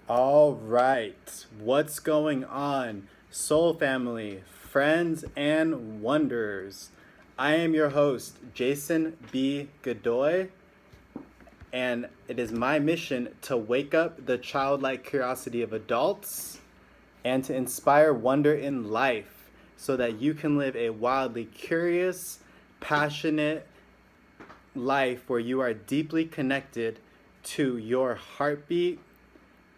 All right, what's going on, Soul Family, friends, and wanderers? I am your host, Jason B. Godoy, and it is my mission to wake up the childlike curiosity of adults and to inspire wonder in life so that you can live a wildly curious, passionate life where you are deeply connected to your heartbeat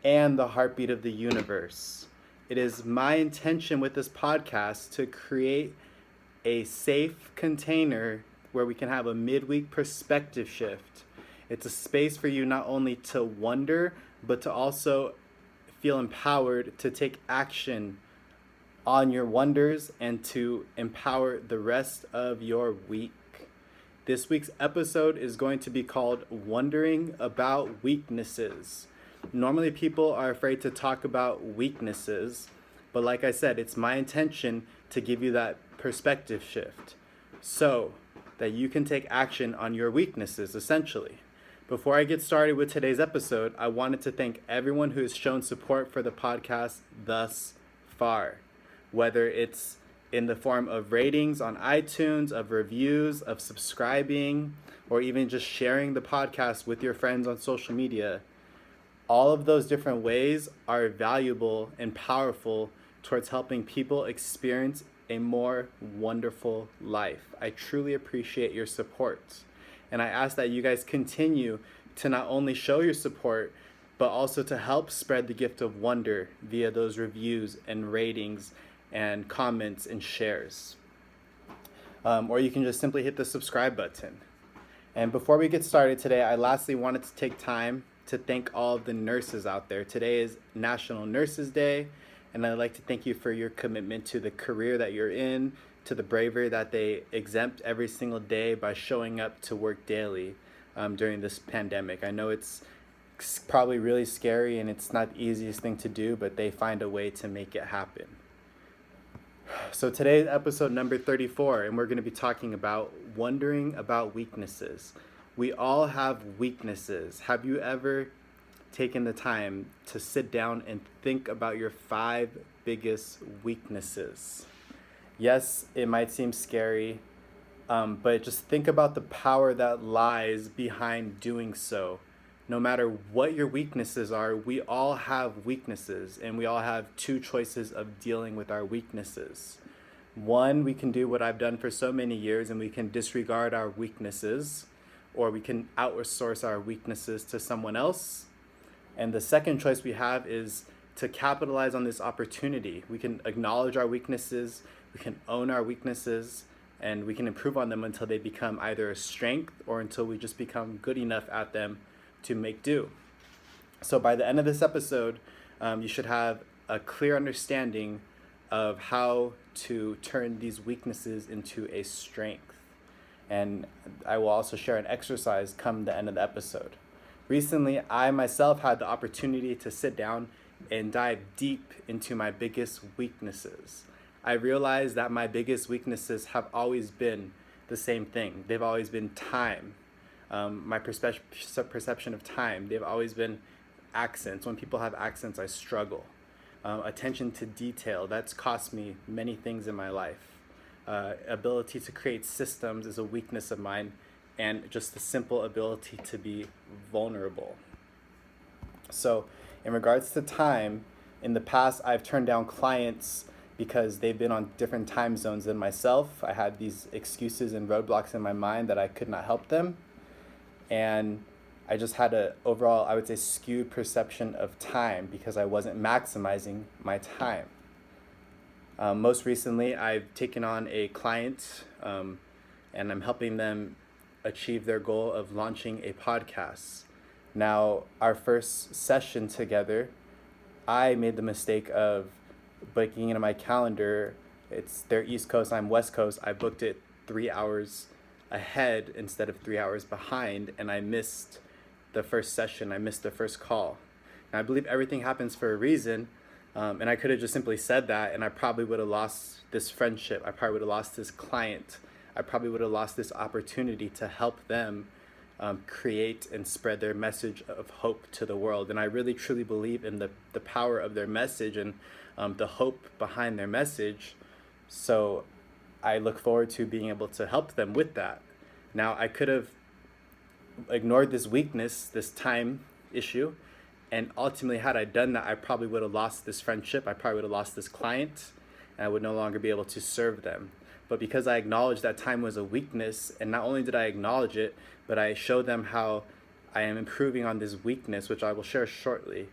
and the heartbeat of the universe. It is my intention with this podcast to create a safe container where we can have a midweek perspective shift. It's a space for you not only to wonder, but to also feel empowered to take action on your wonders and to empower the rest of your week. This week's episode is going to be called Wondering About Weaknesses. Normally, people are afraid to talk about weaknesses, but like I said, it's my intention to give you that perspective shift so that you can take action on your weaknesses, essentially. Before I get started with today's episode, I wanted to thank everyone who has shown support for the podcast thus far, whether it's in the form of ratings on iTunes, of reviews, of subscribing, or even just sharing the podcast with your friends on social media. All of those different ways are valuable and powerful towards helping people experience a more wonderful life. I truly appreciate your support. And I ask that you guys continue to not only show your support, but also to help spread the gift of wonder via those reviews and ratings and comments and shares. Or you can just simply hit the subscribe button. And before we get started today, I lastly wanted to take time to thank all of the nurses out there. Today is National Nurses Day, and I'd like to thank you for your commitment to the career that you're in, to the bravery that they exempt every single day by showing up to work daily during this pandemic. I know it's probably really scary and it's not the easiest thing to do, but they find a way to make it happen. So today's episode number 34, and we're going to be talking about wondering about weaknesses. We all have weaknesses. Have you ever taken the time to sit down and think about your 5 biggest weaknesses? Yes, it might seem scary, but just think about the power that lies behind doing so. No matter what your weaknesses are, we all have weaknesses, and we all have 2 choices of dealing with our weaknesses. One, we can do what I've done for so many years, and we can disregard our weaknesses, or we can outsource our weaknesses to someone else. And the second choice we have is to capitalize on this opportunity. We can acknowledge our weaknesses, we can own our weaknesses, and we can improve on them until they become either a strength or until we just become good enough at them to make do. So by the end of this episode, you should have a clear understanding of how to turn these weaknesses into a strength. And I will also share an exercise come the end of the episode. Recently, I myself had the opportunity to sit down and dive deep into my biggest weaknesses. I realized that my biggest weaknesses have always been the same thing. They've always been time. My perception of time. They've always been accents. When people have accents, I struggle. Attention to detail, that's cost me many things in my life. Ability to create systems is a weakness of mine, and just the simple ability to be vulnerable. So in regards to time, in the past I've turned down clients because they've been on different time zones than myself. I had these excuses and roadblocks in my mind that I could not help them, and I just had a overall, I would say, skewed perception of time because I wasn't maximizing my time. Most recently, I've taken on a client, and I'm helping them achieve their goal of launching a podcast. Now, our first session together, I made the mistake of booking into my calendar. It's their East Coast, I'm West Coast. I booked it 3 hours ahead instead of 3 hours behind, and I missed the first session. I missed the first call. And I believe everything happens for a reason. And I could have just simply said that, and I probably would have lost this friendship. I probably would have lost this client. I probably would have lost this opportunity to help them create and spread their message of hope to the world. And I really truly believe in the power of their message and the hope behind their message. So I look forward to being able to help them with that. Now, I could have ignored this weakness, this time issue, and ultimately, had I done that, I probably would have lost this friendship. I probably would have lost this client, and I would no longer be able to serve them. But because I acknowledged that time was a weakness, and not only did I acknowledge it, but I showed them how I am improving on this weakness, which I will share shortly.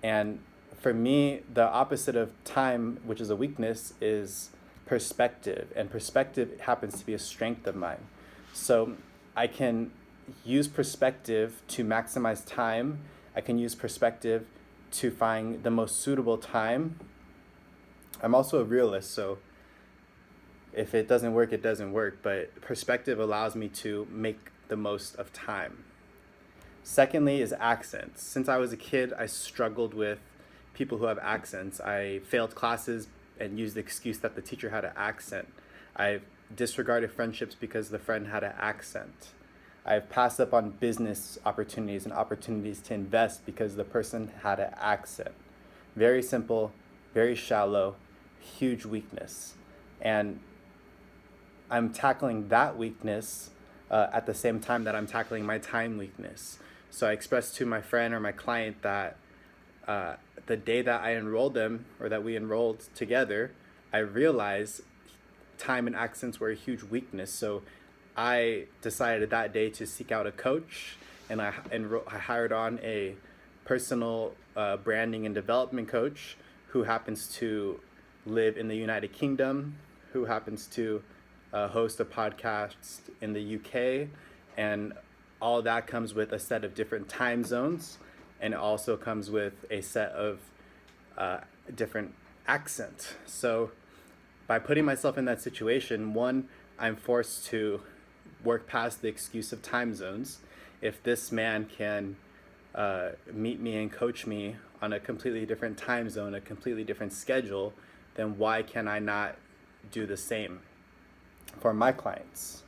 And for me, the opposite of time, which is a weakness, is perspective. And perspective happens to be a strength of mine. So I can use perspective to maximize time. I can use perspective to find the most suitable time. I'm also a realist, so if it doesn't work, it doesn't work. But perspective allows me to make the most of time. Secondly is accents. Since I was a kid, I struggled with people who have accents. I failed classes and used the excuse that the teacher had an accent. I've disregarded friendships because the friend had an accent. I've passed up on business opportunities and opportunities to invest because the person had an accent. Very simple, very shallow, huge weakness. And I'm tackling that weakness at the same time that I'm tackling my time weakness. So I expressed to my friend or my client that the day that I enrolled them, or that we enrolled together, I realized time and accents were a huge weakness. So I decided that day to seek out a coach, and I hired on a personal branding and development coach who happens to live in the United Kingdom, who happens to host a podcast in the UK, and all that comes with a set of different time zones, and it also comes with a set of different accent. So by putting myself in that situation, one, I'm forced to work past the excuse of time zones. If this man can meet me and coach me on a completely different time zone, a completely different schedule, then why can I not do the same for my clients?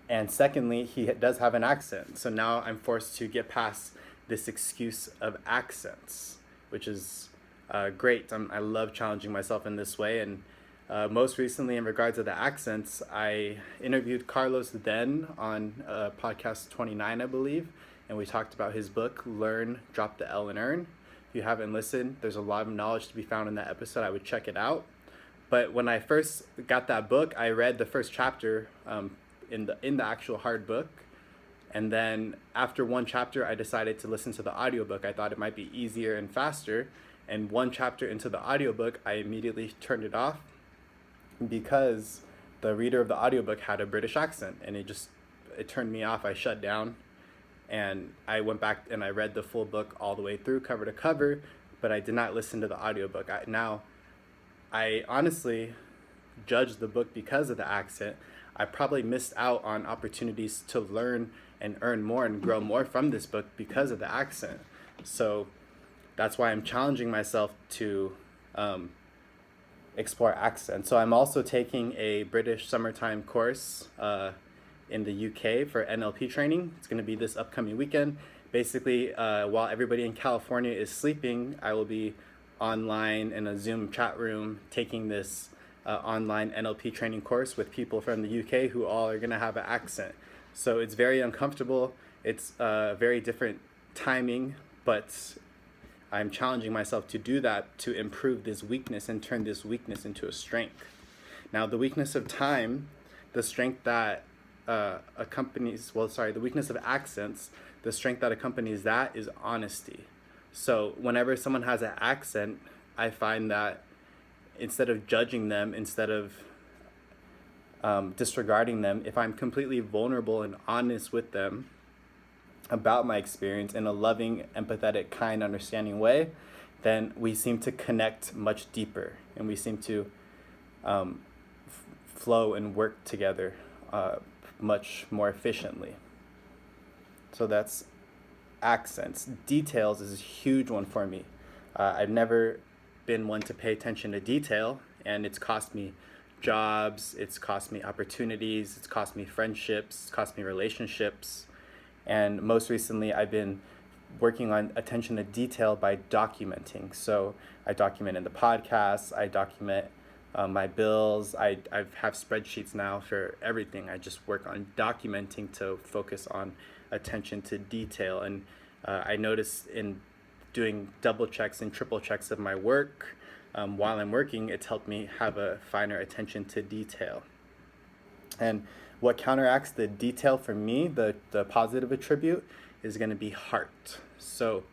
And secondly, he does have an accent. So now I'm forced to get past this excuse of accents, which is great. I love challenging myself in this way. And most recently, in regards to the accents, I interviewed Carlos Den on podcast 29, I believe, and we talked about his book, Learn, Drop the L and Earn. If you haven't listened, there's a lot of knowledge to be found in that episode. I would check it out. But when I first got that book, I read the first chapter in the actual hard book. And then after one chapter, I decided to listen to the audiobook. I thought it might be easier and faster. And one chapter into the audiobook, I immediately turned it off because the reader of the audiobook had a British accent, and it turned me off. I shut down, and I went back and I read the full book all the way through, cover to cover, but I did not listen to the audiobook. I honestly judged the book because of the accent. I probably missed out on opportunities to learn and earn more and grow more from this book because of the accent. So that's why I'm challenging myself to explore accents. So I'm also taking a British summertime course in the UK for NLP training. It's going to be this upcoming weekend. Basically, while everybody in California is sleeping, I will be online in a Zoom chat room taking this online NLP training course with people from the UK who all are going to have an accent. So it's very uncomfortable. It's very different timing, but I'm challenging myself to do that to improve this weakness and turn this weakness into a strength. Now, the weakness of time, the strength that the weakness of accents, the strength that accompanies that is honesty. So whenever someone has an accent, I find that instead of judging them, instead of disregarding them, if I'm completely vulnerable and honest with them about my experience in a loving, empathetic, kind, understanding way, then we seem to connect much deeper, and we seem to flow and work together much more efficiently. So that's accents. Details is a huge one for me. I've never been one to pay attention to detail, and it's cost me jobs, it's cost me opportunities, it's cost me friendships, it's cost me relationships. And most recently, I've been working on attention to detail by documenting. So I document in the podcast, I document my bills, I have spreadsheets now for everything. I just work on documenting to focus on attention to detail. And I noticed in doing double checks and triple checks of my work while I'm working, it's helped me have a finer attention to detail. And what counteracts the detail for me, the positive attribute, is going to be heart. So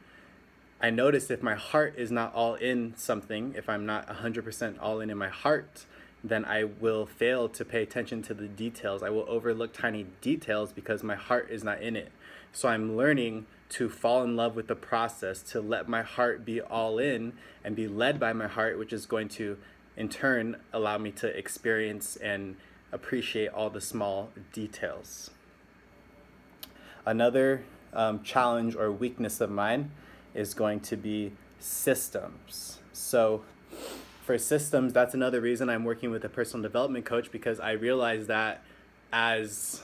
I notice if my heart is not all in something, if I'm not 100% all in my heart, then I will fail to pay attention to the details. I will overlook tiny details because my heart is not in it. So I'm learning to fall in love with the process, to let my heart be all in and be led by my heart, which is going to, in turn, allow me to experience and appreciate all the small details. Another challenge or weakness of mine is going to be systems. So for systems, that's another reason I'm working with a personal development coach, because I realize that as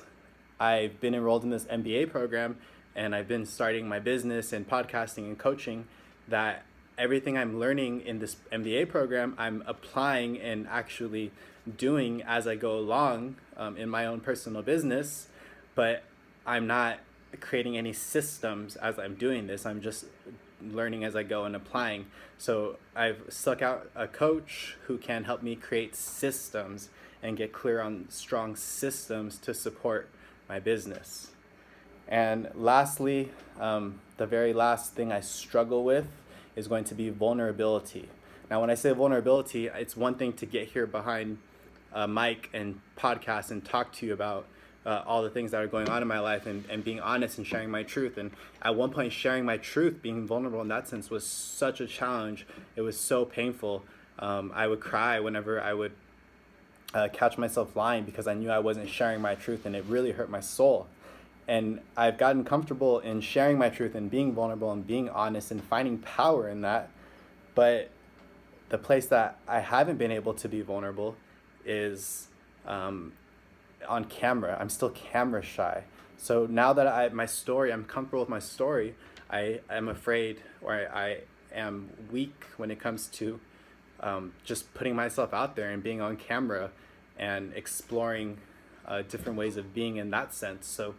I've been enrolled in this MBA program and I've been starting my business and podcasting and coaching, that everything I'm learning in this MBA program, I'm applying and actually doing as I go along in my own personal business, but I'm not creating any systems as I'm doing this. I'm just learning as I go and applying. So I've sought out a coach who can help me create systems and get clear on strong systems to support my business. And lastly, the very last thing I struggle with is going to be vulnerability. Now, when I say vulnerability, it's one thing to get here behind a mic and podcast and talk to you about all the things that are going on in my life and being honest and sharing my truth. And at one point, sharing my truth, being vulnerable in that sense, was such a challenge. It was so painful. I would cry whenever I would catch myself lying because I knew I wasn't sharing my truth, and it really hurt my soul. And I've gotten comfortable in sharing my truth and being vulnerable and being honest and finding power in that. But the place that I haven't been able to be vulnerable is on camera. I'm still camera shy. So now that I'm comfortable with my story, I am afraid, or I am weak when it comes to just putting myself out there and being on camera and exploring different ways of being in that sense. So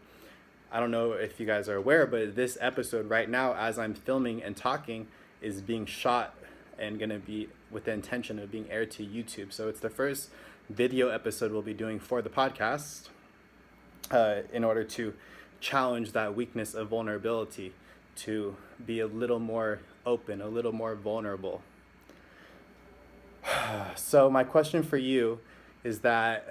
I don't know if you guys are aware, but this episode right now, as I'm filming and talking, is being shot and going to be with the intention of being aired to YouTube. So it's the first video episode we'll be doing for the podcast in order to challenge that weakness of vulnerability, to be a little more open, a little more vulnerable. So my question for you is that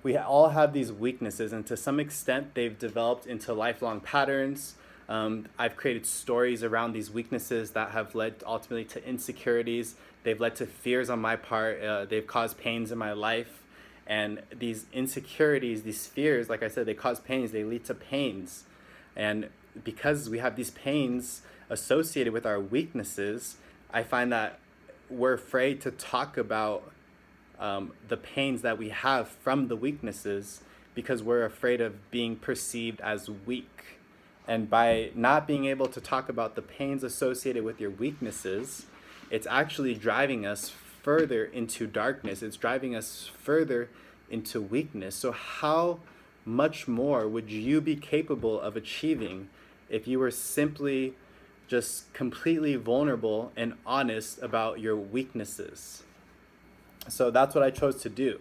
we all have these weaknesses, and to some extent they've developed into lifelong patterns. I've created stories around these weaknesses that have led ultimately to insecurities. They've led to fears on my part. They've caused pains in my life. And these insecurities, these fears, like I said, they cause pains. They lead to pains. And because we have these pains associated with our weaknesses, I find that we're afraid to talk about the pains that we have from the weaknesses because we're afraid of being perceived as weak. And by not being able to talk about the pains associated with your weaknesses, it's actually driving us further into darkness. It's driving us further into weakness. So how much more would you be capable of achieving if you were simply just completely vulnerable and honest about your weaknesses? So that's what I chose to do.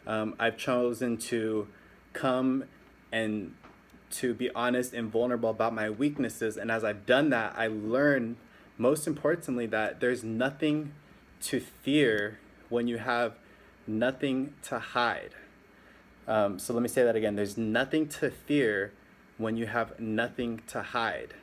I've chosen to come and to be honest and vulnerable about my weaknesses. And as I've done that, I learned, most importantly, that there's nothing to fear when you have nothing to hide. So let me say that again. There's nothing to fear when you have nothing to hide.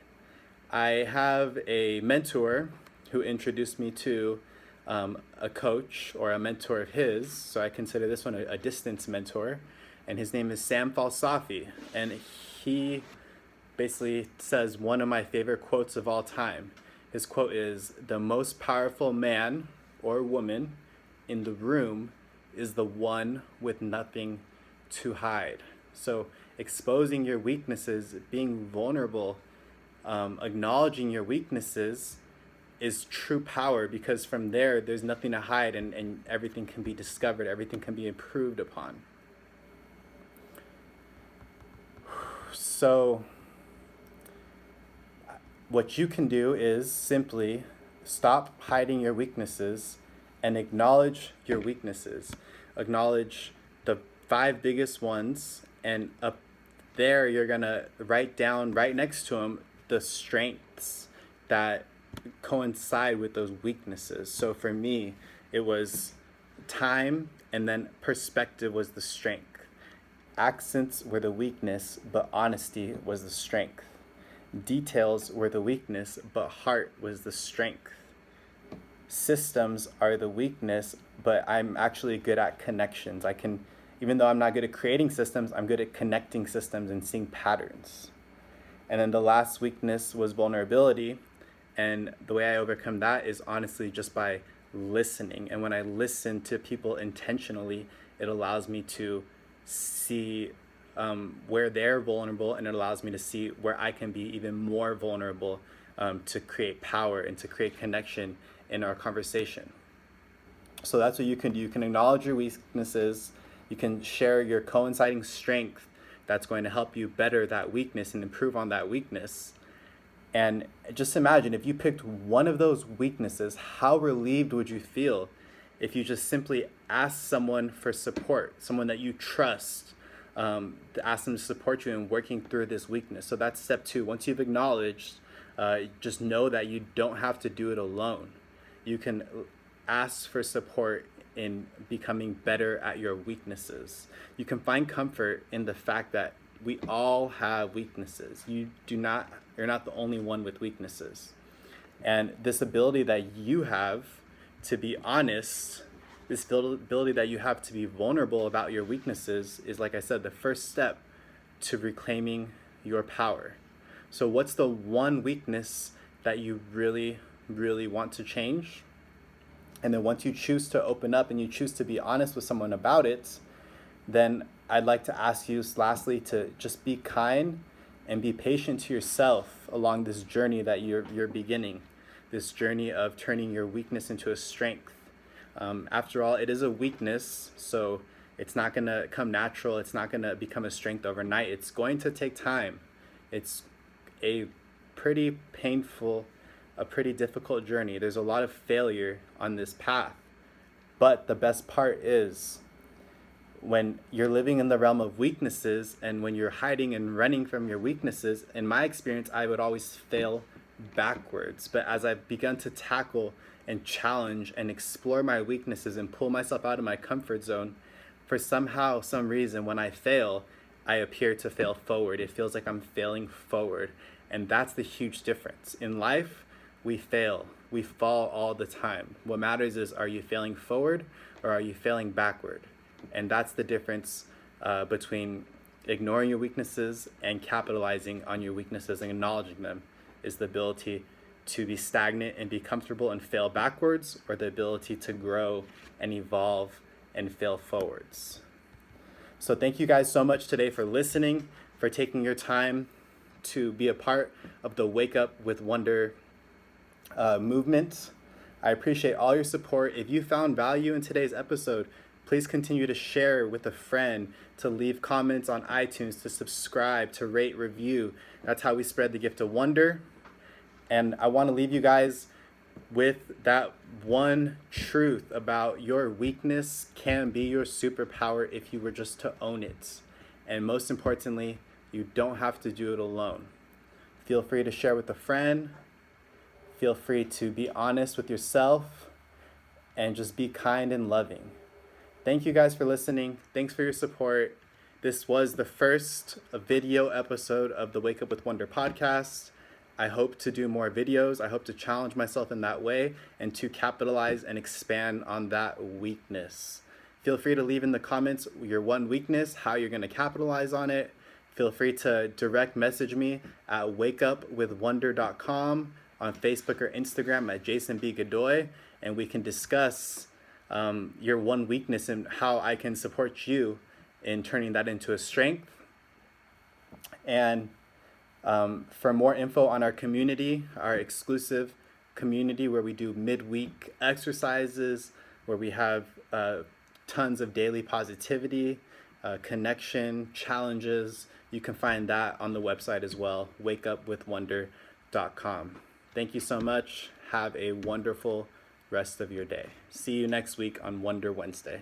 I have a mentor who introduced me to a coach or a mentor of his, so I consider this one a distance mentor, and his name is Sam Falsafi, and he basically says one of my favorite quotes of all time. His quote is, "The most powerful man or woman in the room is the one with nothing to hide. So exposing your weaknesses, being vulnerable, acknowledging your weaknesses is true power, because from there's nothing to hide, and everything can be discovered, everything can be improved upon. So what you can do is simply stop hiding your weaknesses and acknowledge your weaknesses. Acknowledge the 5 biggest ones, and up there you're going to write down right next to them the strengths that coincide with those weaknesses. So for me, it was time, and then perspective was the strength. Accents were the weakness, but honesty was the strength. Details were the weakness, but heart was the strength. Systems are the weakness, but I'm actually good at connections. Even though I'm not good at creating systems, I'm good at connecting systems and seeing patterns. And then the last weakness was vulnerability. And the way I overcome that is honestly just by listening. And when I listen to people intentionally, it allows me to see where they're vulnerable, and it allows me to see where I can be even more vulnerable, to create power and to create connection in our conversation. So that's what you can do. You can acknowledge your weaknesses. You can share your coinciding strength that's going to help you better that weakness and improve on that weakness. And just imagine, if you picked one of those weaknesses, how relieved would you feel if you just simply asked someone for support, someone that you trust, to ask them to support you in working through this weakness. So that's step 2. Once you've acknowledged, just know that you don't have to do it alone. You can ask for support in becoming better at your weaknesses. You can find comfort in the fact that we all have weaknesses. You're not the only one with weaknesses. And this ability that you have to be honest, this ability that you have to be vulnerable about your weaknesses is, like I said, the first step to reclaiming your power. So what's the one weakness that you really, really want to change? And then once you choose to open up and you choose to be honest with someone about it, then I'd like to ask you lastly to just be kind and be patient to yourself along this journey that you're beginning, this journey of turning your weakness into a strength. After all, it is a weakness, so it's not going to come natural. It's not going to become a strength overnight. It's going to take time. It's a pretty painful, a pretty difficult journey. There's a lot of failure on this path. But the best part is, when you're living in the realm of weaknesses and when you're hiding and running from your weaknesses, in my experience, I would always fail backwards. But as I've begun to tackle and challenge and explore my weaknesses and pull myself out of my comfort zone, for some reason, when I fail, I appear to fail forward. It feels like I'm failing forward. And that's the huge difference. In life, we fail. We fall all the time. What matters is, are you failing forward or are you failing backward? And that's the difference between ignoring your weaknesses and capitalizing on your weaknesses and acknowledging them, is the ability to be stagnant and be comfortable and fail backwards, or the ability to grow and evolve and fail forwards. So thank you guys so much today for listening, for taking your time to be a part of the Wake Up with Wonder movement. I appreciate all your support. If you found value in today's episode, please continue to share with a friend, to leave comments on iTunes, to subscribe, to rate, review. That's how we spread the gift of wonder. And I want to leave you guys with that one truth about your weakness can be your superpower if you were just to own it. And most importantly, you don't have to do it alone. Feel free to share with a friend. Feel free to be honest with yourself and just be kind and loving. Thank you guys for listening. Thanks for your support. This was the first video episode of the Wake Up with Wonder podcast. I hope to do more videos. I hope to challenge myself in that way and to capitalize and expand on that weakness. Feel free to leave in the comments your one weakness, how you're going to capitalize on it. Feel free to direct message me at wakeupwithwonder.com, on Facebook or Instagram at Jason B. Godoy, and we can discuss your one weakness and how I can support you in turning that into a strength. And for more info on our community, our exclusive community where we do midweek exercises, where we have tons of daily positivity, connection, challenges, you can find that on the website as well, wakeupwithwonder.com. Thank you so much. Have a wonderful rest of your day. See you next week on Wonder Wednesday.